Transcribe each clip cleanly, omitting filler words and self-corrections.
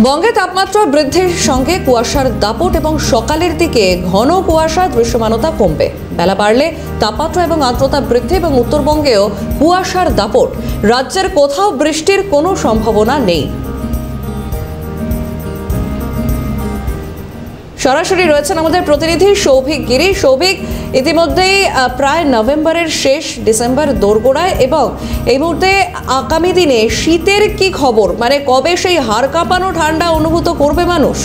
বঙ্গে তাপমাত্রা বৃদ্ধির সঙ্গে কুয়াশার দাপট এবং সকালের দিকে ঘন কুয়াশা দৃশ্যমানতা কমবে। বেলা বাড়লে তাপমাত্রা এবং আর্দ্রতা বৃদ্ধি এবং উত্তরবঙ্গেও কুয়াশার দাপট। রাজ্যের কোথাও বৃষ্টির কোনো সম্ভাবনা নেই। সরাসরি রয়েছেন আমাদের প্রতিনিধি সৌভিক গিরি। সৌভিক, ইতিমধ্যেই প্রায় নভেম্বরের শেষ, ডিসেম্বর দোরগোড়ায় এবং এই মুহূর্তে আগামী দিনে শীতের কি খবর? মানে কবে সেই হাড় কাঁপানো ঠান্ডা অনুভূত করবে মানুষ?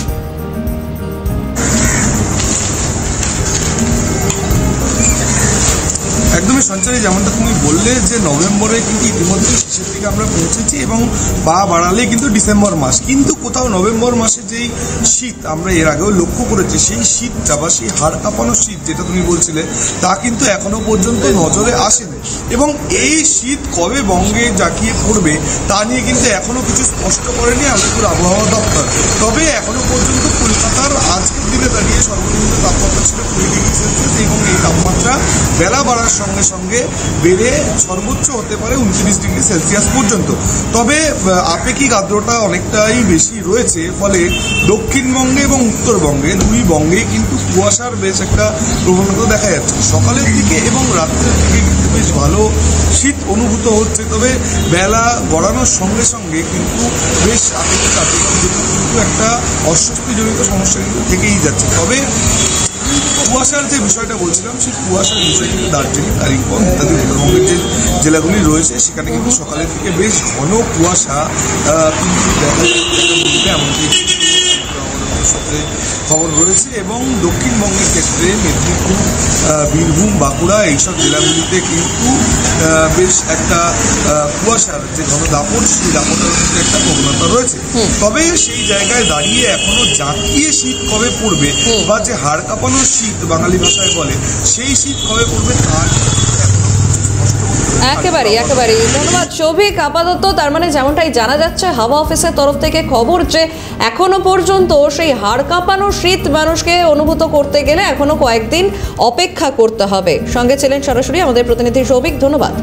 একদমই সঞ্চারী, যেমনটা তুমি বললে যে নভেম্বরে কিন্তু ইতিমধ্যে শেষের দিকে আমরা পৌঁছেছি এবং পা বাড়ালে কিন্তু ডিসেম্বর মাস, কিন্তু কোথাও নভেম্বর মাসে যেই শীত আমরা এর আগেও লক্ষ্য করেছি, সেই শীতটা বা সেই হাড় কাঁপানো শীত যেটা তুমি বলছিলে, তা কিন্তু এখনো পর্যন্ত নজরে আসেনি। এবং এই শীত কবে বঙ্গে জাঁকিয়ে পড়বে তা নিয়ে কিন্তু এখনো কিছু স্পষ্ট করেনি আলিপুর আবহাওয়া দপ্তর। তবে এখনো পর্যন্ত কলকাতার আজকের দিনে দাঁড়িয়ে সর্বনিম্ন তাপমাত্রা ছিল 20 ডিগ্রি সেলসিয়াস এবং এই তাপমাত্রা বেলা বাড়ার সঙ্গে সঙ্গে বেড়ে সর্বোচ্চ হতে পারে 29 ডিগ্রি সেলসিয়াস পর্যন্ত। তবে আপেক্ষিক আর্দ্রতা অনেকটাই বেশি রয়েছে, ফলে দক্ষিণবঙ্গে এবং উত্তরবঙ্গে দুই বঙ্গেই কিন্তু কুয়াশার বেশ একটা প্রবণতা দেখা যাচ্ছে। সকালের দিকে এবং রাত্রের দিকে কিন্তু বেশ ভালো শীত অনুভূত হচ্ছে। তবে বেলা গড়ানোর সঙ্গে সঙ্গে কিন্তু বেশ আপেক্ষিক আর্দ্রতার জন্য কিন্তু একটা অস্বস্তিজনিত সমস্যা কিন্তু থেকেই যাচ্ছে। তবে কুয়াশার যে বিষয়টা বলছিলাম, সেই কুয়াশার বিষয় কিন্তু দার্জিলিং, কালিম্পং ইত্যাদি উত্তরবঙ্গের যে জেলাগুলি রয়েছে সেখানে কিন্তু সকালের দিকে বেশ ঘন কুয়াশা কিন্তু দেখা যাচ্ছে, এমনকি সূত্রে খবর রয়েছে। এবং দক্ষিণবঙ্গের ক্ষেত্রে মেদিনীপুর, বীরভূম, বাঁকুড়া এইসব জেলাগুলিতে কিন্তু বেশ একটা কুয়াশার যে ঘন দাপট, সেই দাপটের মধ্যে একটা প্রবণতা রয়েছে। তবে সেই জায়গায় দাঁড়িয়ে এখনো জাঁকিয়ে শীত কবে পড়বে বা যে হাড় কাঁপানো শীত বাঙালি ভাষায় বলে, সেই শীত কবে পড়বে তা একেবারেই ধন্যবাদ সৌভিক। আপাতত তার মানে যেমনটাই জানা যাচ্ছে, হাওয়া অফিসের তরফ থেকে খবর যে এখনো পর্যন্ত সেই হাড় কাঁপানো শীত মানুষকে অনুভূত করতে গেলে এখনো কয়েকদিন অপেক্ষা করতে হবে। সঙ্গে ছিলেন সরাসরি আমাদের প্রতিনিধি সৌভিক, ধন্যবাদ।